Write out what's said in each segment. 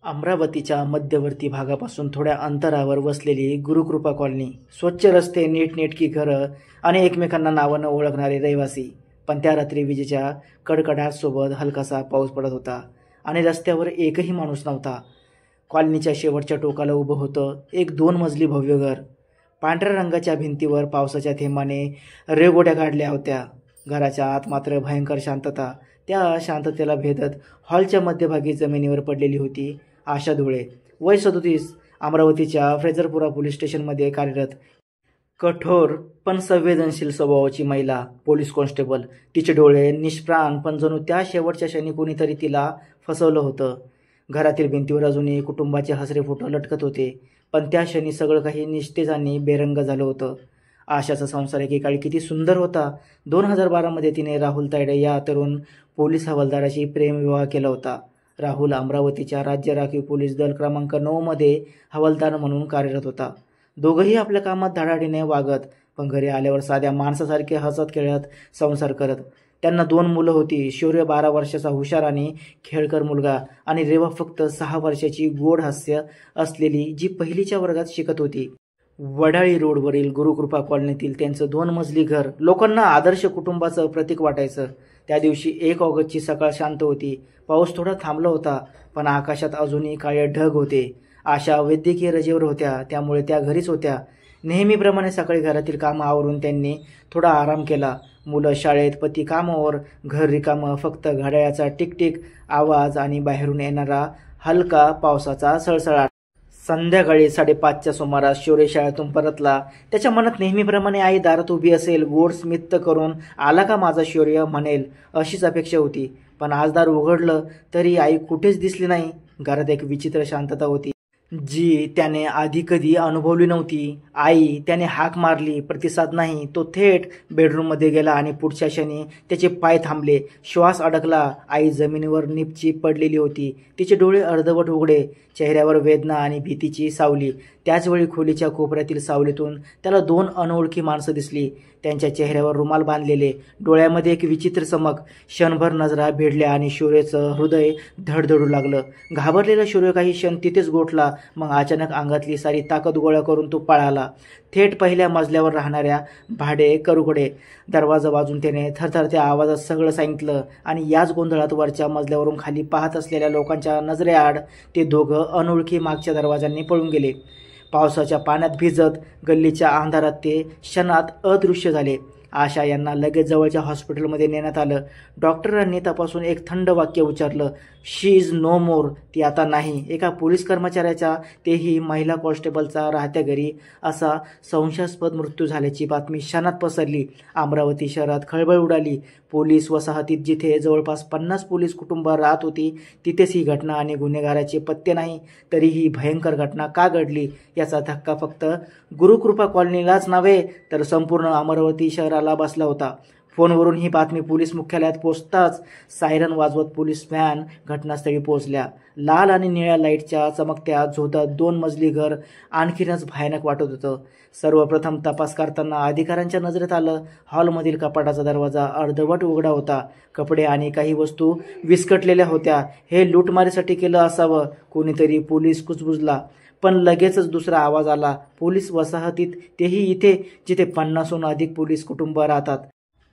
अमरावतीच्या मध्यवर्ती भागापासून थोड्या अंतरावर वसलेली गुरुकृपा कॉलनी. स्वच्छ रस्ते, नीटनेटकी घरं आणि एकमेकांना नावानं ओळखणारे रहिवासी. पण त्या रात्री विजेच्या कडकडाटासोबत हलकासा पाऊस पडत होता आणि रस्त्यावर एकही माणूस नव्हता. कॉलनीच्या शेवटच्या टोकाला उभं होतं एक 2 मजली भव्य घर. पांढऱ्या रंगाच्या भिंतीवर पावसाच्या थेंबाने रेघोट्या काढल्या होत्या. घराच्या आत मात्र भयंकर शांतता. त्या शांततेला भेदत हॉलच्या मध्यभागी जमिनीवर पडलेली होती आशा धुळे, वय 37, अमरावतीच्या फ्रेजरपुरा पोलीस स्टेशनमध्ये कार्यरत. कठोर पण संवेदनशील स्वभावाची महिला, पोलीस कॉन्स्टेबल. तिचे डोळे निष्प्राण, पण जणू त्या शेवटच्या क्षणी कोणीतरी तिला फसवलं होतं. घरातील भिंतीवर अजूनही कुटुंबाचे हसरे फोटो लटकत होते, पण त्या क्षणी सगळं काही निस्तेज आणि बेरंग झालं होतं. आशाचा संसार एकेकाळी किती सुंदर होता. 2012मध्ये तिने राहुल तायडे या तरुण पोलीस हवालदाराशी प्रेमविवाह केला होता. राहुल अमरावतीच्या राज्य राखीव पोलीस दल क्रमांक 9 मध्ये हवालदार म्हणून कार्यरत होता. दोघंही आपल्या कामात धडाडीने वागत, पण घरी आल्यावर साध्या माणसासारखे हसत खेळत संसार करत. त्यांना 2 मुलं होती. शौर्य 12 वर्षाचा हुशार आणि खेळकर मुलगा, आणि रेवा फक्त 6 वर्षाची गोड हास्य असलेली, जी पहिलीच्या वर्गात शिकत होती. वडाळी रोडवरील गुरुकृपा कॉलनीतील त्यांचं 2 मजली घर लोकांना आदर्श कुटुंबाचं प्रतीक वाटायचं. त्या दिवशी 1 ऑगस्टची सकाळ शांत होती. पाऊस थोडा थांबला होता, पण आकाशात अजूनही काळे ढग होते. आशा वैद्यकीय रजेवर होत्या, त्यामुळे त्या घरीच होत्या. नेहमीप्रमाणे सकाळी घरातील कामं आवरून त्यांनी थोडा आराम केला. मुलं शाळेत, पती कामावर, घर रिकामं. फक्त घड्याळाचा टिकटिक आवाज आणि बाहेरून येणारा हलका पावसाचा सळसळाट. संध्याकाळी 5:30च्या सुमारास शौर्य शाळेतून परतला. त्याच्या मनात नेहमीप्रमाणे आई दारात उभी असेल, गोड स्मित करून आला का माझा शौर्य म्हणेल अशीच अपेक्षा होती. पण आज दार उघडलं तरी आई कुठेच दिसली नाही. घरात एक विचित्र शांतता होती, जी त्याने आधी कधी अनुभवली नव्हती. आई, त्याने हाक मारली, प्रतिसाद नाही. तो थेट बेडरूममध्ये गेला आणि पुढच्या क्षणी त्याचे पाय थांबले, श्वास अडकला. आई जमिनीवर निपची पडलेली होती, तिचे डोळे अर्धवट उघडे, चेहऱ्यावर वेदना आणि भीतीची सावली. त्याचवेळी खोलीच्या कोपऱ्यातील सावलीतून त्याला 2 अनोळखी माणसं दिसली. त्यांच्या चेहऱ्यावर रुमाल बांधलेले, डोळ्यामध्ये एक विचित्र चमक. क्षणभर नजरा भिडल्या आणि शौर्याचं हृदय धडधडू लागलं. घाबरलेला शौर्य काही क्षण तिथेच गोठला. मग अचानक अंगातली सारी ताकद गोळा करून तो पळाला थेट पहिल्या मजल्यावर राहणाऱ्या भाडे करूकडे. दरवाजा वाजून त्याने थरथरत्या आवाजात सगळं सांगितलं, आणि याच गोंधळात वरच्या मजल्यावरून खाली पाहत असलेल्या लोकांच्या नजरेआड ते दोघं अनोळखी मागच्या दरवाजांनी पळून गेले. पावसाच्या पाण्यात भिजत गल्लीच्या अंधारात ते क्षणात अदृश्य झाले. आशा यांना लगेच जवळच्या हॉस्पिटलमध्ये नेण्यात आलं. डॉक्टरांनी तपासून एक थंड वाक्य उच्चारलं, शी इज नो मोर. ती आता नाही. एका पोलीस कर्मचाऱ्याचा, तेही महिला कॉन्स्टेबलचा राहत्या घरी असा संशयास्पद मृत्यू झाल्याची बातमी क्षणात पसरली. अमरावती शहरात खळबळ उडाली. पोलीस वसाहतीत जिथे जवळपास 50 पोलीस कुटुंब राहत होती, तिथेच ही घटना आणि गुन्हेगाराचे पत्ते नाही. तरी ही भयंकर घटना का घडली याचा धक्का फक्त गुरुकृपा कॉलनीलाच नव्हे, तर संपूर्ण अमरावती शहराला बसला होता. फोनवरून ही बातमी पोलीस मुख्यालयात पोहोचताच सायरन वाजवत पोलीस व्हॅन घटनास्थळी पोहोचल्या. लाल आणि निळ्या लाईटच्या चमकत्या झोतात 2 मजली घर आणखीनच भयानक वाटत होतं. सर्वप्रथम तपास करताना अधिकाऱ्यांच्या नजरेत आलं, हॉलमधील कपाटाचा दरवाजा अर्धवट उघडा होता. कपडे आणि काही वस्तू विस्कटलेल्या होत्या. हे लूटमारीसाठी केलं असावं, कोणीतरी पोलीस कुजबुजला. पण लगेचच दुसरा आवाज आला, पोलीस वसाहतीत, तेही इथे जिथे 50हून अधिक पोलीस कुटुंब राहतात.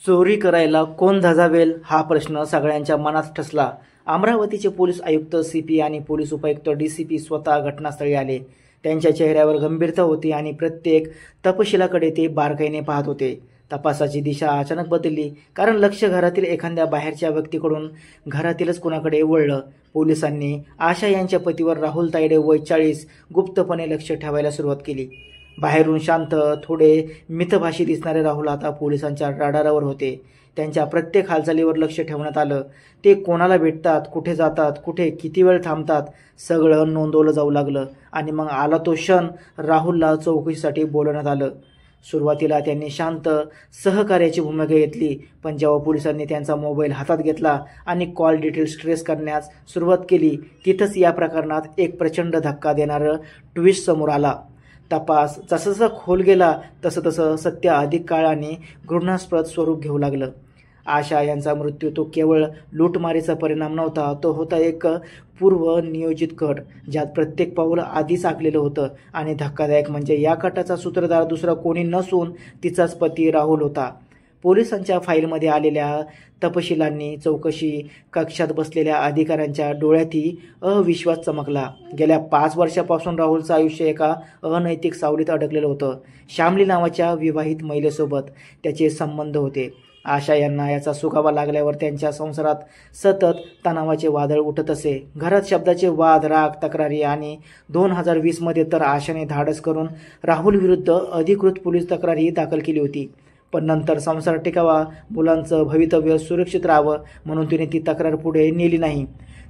चोरी करायला कोण धजावेल हा प्रश्न सगळ्यांच्या मनात ठसला. अमरावतीचे पोलीस आयुक्त CP आणि पोलीस उपायुक्त DCP स्वतः घटनास्थळी आले. त्यांच्या चेहऱ्यावर गंभीरता होती आणि प्रत्येक तपशिलाकडे ते बारकाईने पाहत होते. तपासाची दिशा अचानक बदलली, कारण लक्ष घरातील एखाद्या बाहेरच्या व्यक्तीकडून घरातीलच कोणाकडे वळलं. पोलिसांनी आशा यांच्या पतीवर राहुल तायडे, वय 40, गुप्तपणे लक्ष ठेवायला सुरुवात केली. बाहेरून शांत, थोडे मितभाषी दिसणारे राहुल आता पोलिसांच्या रडारावर होते. त्यांच्या प्रत्येक हालचालीवर लक्ष ठेवण्यात आलं. ते कोणाला भेटतात, कुठे जातात, कुठे किती वेळ थांबतात, सगळं नोंदवलं जाऊ लागलं. आणि मग आला तो क्षण, राहुलला चौकशीसाठी बोलवण्यात आलं. सुरुवातीला त्यांनी शांत सहकार्याची भूमिका घेतली, पण जेव्हा पोलिसांनी त्यांचा मोबाईल हातात घेतला आणि कॉल डिटेल्स ट्रेस करण्यास सुरुवात केली, तिथंच या प्रकरणात एक प्रचंड धक्का देणारं ट्विस्ट समोर आला. तपास जसं खोल गेला तसं तसं सत्य अधिक काळ आणि घृणास्पद स्वरूप घेऊ लागलं. आशा यांचा मृत्यू तो केवळ लूटमारीचा परिणाम नव्हता, तो होता एक पूर्व नियोजित कट, ज्यात प्रत्येक पाऊल आधीच आखलेलं होतं. आणि धक्कादायक म्हणजे या कटाचा सूत्रधार दुसरा कोणी नसून तिचाच पती राहुल होता. पोलिसांच्या फाईलमध्ये आलेल्या तपशिलांनी चौकशी कक्षात बसलेल्या अधिकाऱ्यांच्या डोळ्यातही अविश्वास चमकला. गेल्या 5 वर्षापासून राहुलचं आयुष्य एका अनैतिक सावलीत अडकलेलं होतं. श्यामली नावाच्या विवाहित महिलेसोबत त्याचे संबंध होते. आशा यांना याचा सुगावा लागल्यावर त्यांच्या संसारात सतत तणावाचे वादळ उठत असे. घरात शब्दाचे वाद, राग, तक्रारी आणि 2020 मध्ये तर आशाने धाडस करून राहुल विरुद्ध अधिकृत पोलीस तक्रारही दाखल केली होती. पण नंतर संसार टिकावा, मुलांचं भवितव्य सुरक्षित राहावं म्हणून तिने ती तक्रार पुढे नेली नाही.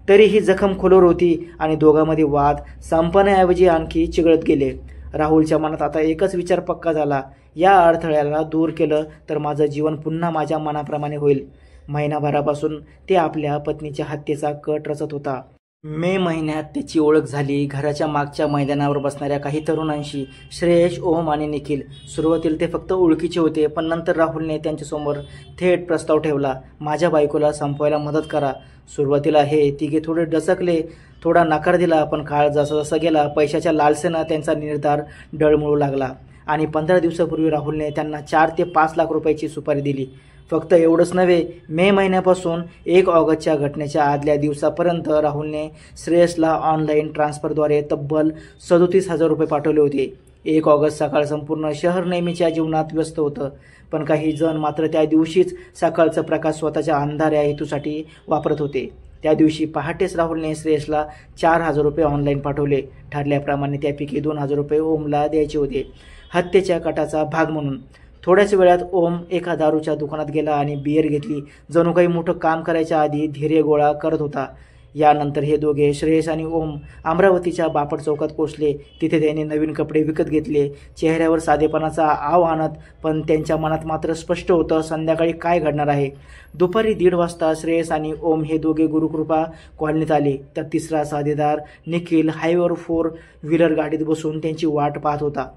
तरी ही जखम खोलवर होती आणि दोघांमध्ये वाद संपण्याऐवजी आणखी चिघळत गेले. राहुलच्या मनात आता एकच विचार पक्का झाला, या अडथळ्याला दूर केलं तर माझं जीवन पुन्हा माझ्या मनाप्रमाणे होईल. महिनाभरापासून ते आपल्या पत्नीच्या हत्येचा कट रचत होता. मे महिन्यात त्याची ओळख झाली घराच्या मागच्या मैदानावर बसणाऱ्या काही तरुणांशी. श्रेयश, ओम आणि निखिल. सुरुवातीला ते फक्त ओळखीचे होते, पण नंतर राहुलने त्यांच्यासमोर थेट प्रस्ताव ठेवला, माझ्या बायकोला संपवायला मदत करा. सुरुवातीला हे तिघे थोडे डचकले, थोडा नकार दिला, पण काळ जसा जसा गेला पैशाच्या लालसेनं त्यांचा निर्धार डळमळू लागला. आणि 15 दिवसापूर्वी राहुलने त्यांना 4 ते 5 लाख रुपयाची सुपारी दिली. फक्त एवढंच नव्हे, मे महिन्यापासून 1 ऑगस्टच्या घटनेच्या आदल्या दिवसापर्यंत राहुलने श्रेयसला ऑनलाईन ट्रान्सफरद्वारे तब्बल 37,000 रुपये पाठवले होते. 1 ऑगस्ट सकाळ संपूर्ण शहर नेहमीच्या जीवनात व्यस्त होतं, पण काही जण मात्र त्या दिवशीच सकाळचा प्रकाश स्वतःच्या अंधाऱ्या हेतूसाठी वापरत होते. त्या दिवशी पहाटेच राहुलने श्रेयसला 4,000 रुपये ऑनलाईन पाठवले. ठरल्याप्रमाणे त्यापैकी 2,000 रुपये ओमला द्यायचे होते, हत्येच्या कटाचा भाग म्हणून. थोड्याच वेळात ओम एका दारूच्या दुकानात गेला आणि बियर घेतली. जणू काही मोठं काम करायच्या आधी धैर्य गोळा करत होता. यानंतर हे दोघे, श्रेयस आणि ओम, अमरावतीच्या बापट चौकात पोचले. तिथे त्यांनी नवीन कपडे विकत घेतले, चेहऱ्यावर साधेपणाचा आव आणत, पण त्यांच्या मनात मात्र स्पष्ट होतं संध्याकाळी काय घडणार आहे. दुपारी 1:30 वाजता श्रेयस आणि ओम हे दोघे गुरुकृपा कॉलनीत आले, तर तिसरा साधेदार निखिल हायवेवर 4 व्हीलर गाडीत बसून त्यांची वाट पाहत होता,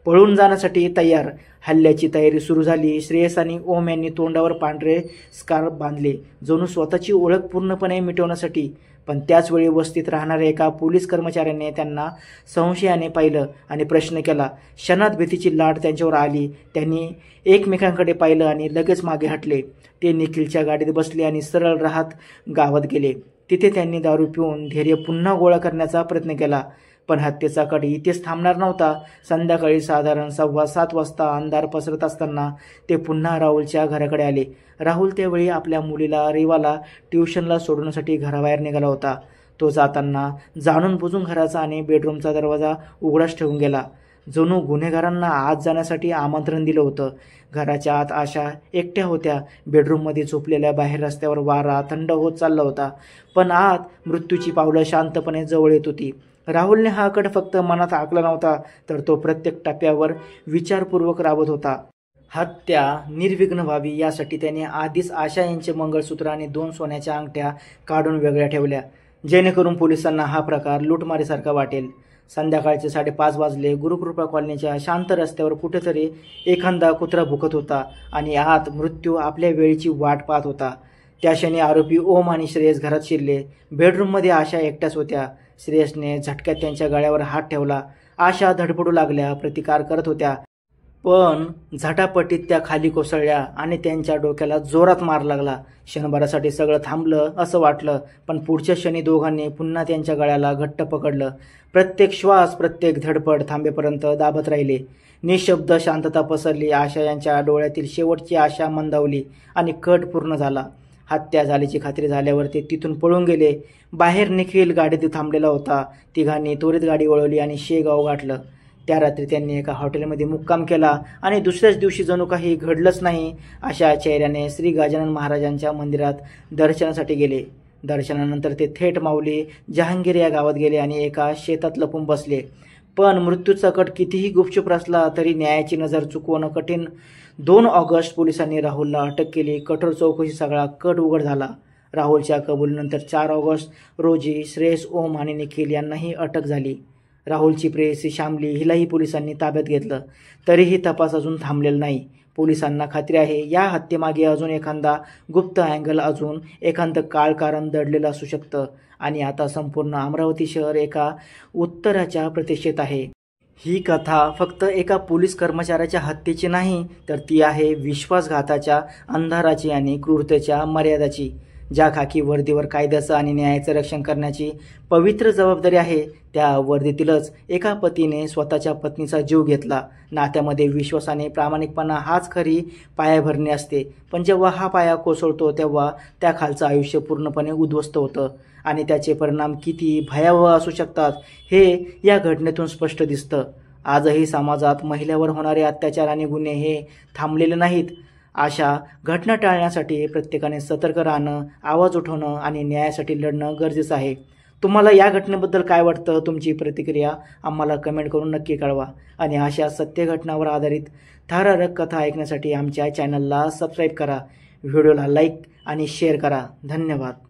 पळून जाण्यासाठी तयार. हल्ल्याची तयारी सुरू झाली. श्रेयस आणि ओम यांनी तोंडावर पांढरे स्कार्फ बांधले, जणू स्वतःची ओळख पूर्णपणे मिटवण्यासाठी. पण त्याचवेळी वस्तीत राहणाऱ्या एका पोलीस कर्मचाऱ्याने त्यांना संशयाने पाहिलं आणि प्रश्न केला. क्षणात भीतीची लाट त्यांच्यावर आली. त्यांनी एकमेकांकडे पाहिलं आणि लगेच मागे हटले. ते निखिलच्या गाडीत बसले आणि सरळ राहत गावात गेले. तिथे त्यांनी दारू पिऊन धैर्य पुन्हा गोळा करण्याचा प्रयत्न केला. पण हत्येचा कट इथेच थांबणार नव्हता. संध्याकाळी साधारण 7:15 वाजता अंधार पसरत असताना ते पुन्हा राहुलच्या घराकडे आले. राहुल त्यावेळी आपल्या मुलीला रिवाला ट्युशनला सोडण्यासाठी घराबाहेर निघाला होता. तो जाताना जाणून बुजून घराचा आणि बेडरूमचा दरवाजा उघडाच ठेवून गेला, जणू गुन्हेगारांना आत जाण्यासाठी आमंत्रण दिलं होतं. घराच्या आत आशा एकट्या होत्या. बेडरूममध्ये झोपलेल्या बाहेर रस्त्यावर वारा थंड होत चालला होता, पण आत मृत्यूची पावलं शांतपणे जवळ येत होती. राहुलने हा कट फक्त मनात आखला नव्हता, तर तो प्रत्येक टप्प्यावर विचारपूर्वक राबत होता. हत्या निर्विघ्न व्हावी यासाठी त्याने आधीच आशा यांचे मंगळसूत्र आणि 2 सोन्याच्या अंगठ्या काढून वेगळ्या ठेवल्या, जेणेकरून पोलिसांना हा प्रकार लूटमारीसारखा वाटेल. संध्याकाळचे 5:30 वाजले. गुरुकृपा कॉलनीच्या शांत रस्त्यावर कुठेतरी एखादा कुत्रा भुकत होता आणि आत मृत्यू आपल्या वेळेची वाट पाहत होता. त्या क्षणी आरोपी ओम आणि श्रेयस घरात शिरले. बेडरूममध्ये आशा एकट्याच होत्या. श्रेयसने झटक्यात त्यांच्या गळ्यावर हात ठेवला. आशा धडपडू लागल्या, प्रतिकार करत होत्या, पण झटापटीत त्या खाली कोसळल्या आणि त्यांच्या डोक्याला जोरात मार लागला. क्षणभरासाठी सगळं थांबलं असं वाटलं, पण पुढच्या क्षणी दोघांनी पुन्हा त्यांच्या गळ्याला घट्ट पकडलं. प्रत्येक श्वास, प्रत्येक धडपड थांबेपर्यंत दाबत राहिले. निशब्द शांतता पसरली. आशा यांच्या डोळ्यातील शेवटची आशा मंदावली आणि कट पूर्ण झाला. हत्या झाल्याची खात्री झाल्यावर ते तिथून पळून गेले. बाहेर निखिल गाडीत थांबलेला होता. तिघांनी त्वरित गाडी वळवली आणि शेगाव गाठलं. त्या रात्री त्यांनी एका हॉटेलमध्ये मुक्काम केला आणि दुसऱ्याच दिवशी जणू काही घडलंच नाही अशा चेहऱ्याने श्री गजानन महाराजांच्या मंदिरात दर्शनासाठी गेले. दर्शनानंतर ते थेट माऊली जहांगीर या गावात गेले आणि एका शेतात लपून बसले. पण मृत्यूचा कट कितीही गुपचूप रचला तरी न्यायाची नजर चुकवणं कठीण. 2 ऑगस्ट पोलिसांनी राहुलला अटक केली. कठोर चौकशी सगळा कट उघड झाला. राहुलच्या कबुलीनंतर 4 ऑगस्ट रोजी श्रेयस, ओम आणि निखिल यांनाही अटक झाली. राहुलची प्रेयसी श्यामली हिलाही पोलिसांनी ताब्यात घेतलं. तरीही तपास अजून थांबलेला नाही. पोलिसांना खात्री आहे या हत्येमागे अजून एखादा गुप्त अँगल, अजून एखादं काळ कारण दडलेलं असू शकतं आणि आता संपूर्ण अमरावती शहर एका उत्तराच्या प्रतीक्षेत आहे. ही कथा फक्त एका पोलीस कर्मचाऱ्याच्या हत्येची नाही, तर ती आहे विश्वासघाताच्या, अंधाराची आणि क्रूरतेच्या मर्यादाची. ज्या खाकी वर्दीवर कायद्याचं आणि न्यायाचं रक्षण करण्याची पवित्र जबाबदारी आहे, त्या वर्दीतीलच एका पतीने स्वतःच्या पत्नीचा जीव घेतला. नात्यामध्ये विश्वास आणि प्रामाणिकपणा हाच खरी पायाभरणी असते, पण जेव्हा हा पाया कोसळतो तेव्हा त्या खालचं आयुष्य पूर्णपणे उद्ध्वस्त होतं आणि त्याचे परिणाम किती भयावह असू शकतात हे या घटनेतून स्पष्ट दिसतं. आजही समाजात महिलांवर होणारे अत्याचार आणि गुन्हे हे थांबलेले नाहीत. अशा घटना टाळण्यासाठी प्रत्येकाने सतर्क राहणं, आवाज उठवणं आणि न्यायासाठी लढणं गरजेचं आहे. तुम्हाला या घटनेबद्दल काय वाटतं? तुमची प्रतिक्रिया आम्हाला कमेंट करून नक्की कळवा आणि अशा सत्य घटनांवर आधारित थरारक कथा ऐकण्यासाठी आमच्या चॅनलला सबस्क्राईब करा. व्हिडिओला लाईक आणि शेअर करा. धन्यवाद.